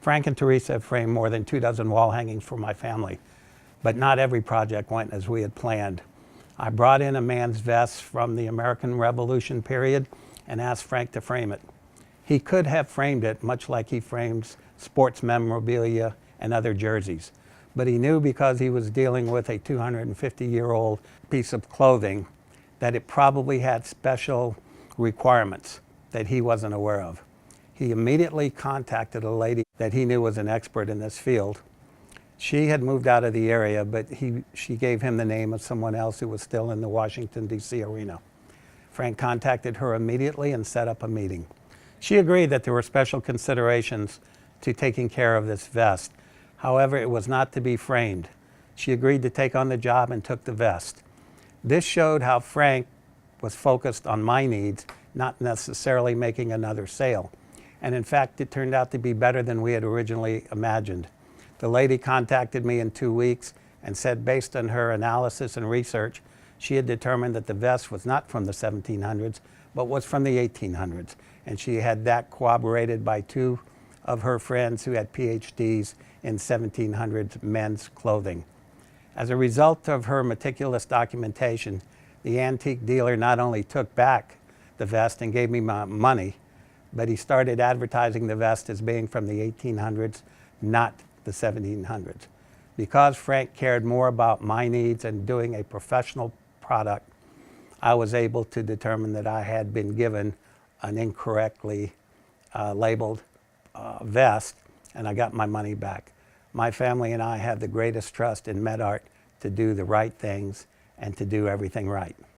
Frank and Teresa have framed more than 24 wall hangings for my family, but not every project went as we had planned. I brought in a man's vest from the American Revolution period and asked Frank to frame it. He could have framed it much like he frames sports memorabilia and other jerseys, but he knew because he was dealing with a 250-year-old piece of clothing that it probably had special requirements that he wasn't aware of. He immediately contacted a lady that he knew was an expert in this field. She had moved out of the area, but she gave him the name of someone else who was still in the Washington, D.C. arena. Frank contacted her immediately and set up a meeting. She agreed that there were special considerations to taking care of this vest. However, it was not to be framed. She agreed to take on the job and took the vest. This showed how Frank was focused on my needs, not necessarily making another sale. And in fact, it turned out to be better than we had originally imagined. The lady contacted me in 2 weeks and said based on her analysis and research, she had determined that the vest was not from the 1700s, but was from the 1800s. And she had that corroborated by 2 of her friends who had PhDs in 1700s men's clothing. As a result of her meticulous documentation, the antique dealer not only took back the vest and gave me my money, but he started advertising the vest as being from the 1800s, not the 1700s. Because Frank cared more about my needs and doing a professional product, I was able to determine that I had been given an incorrectly labeled vest, and I got my money back. My family and I have the greatest trust in Medart to do the right things and to do everything right.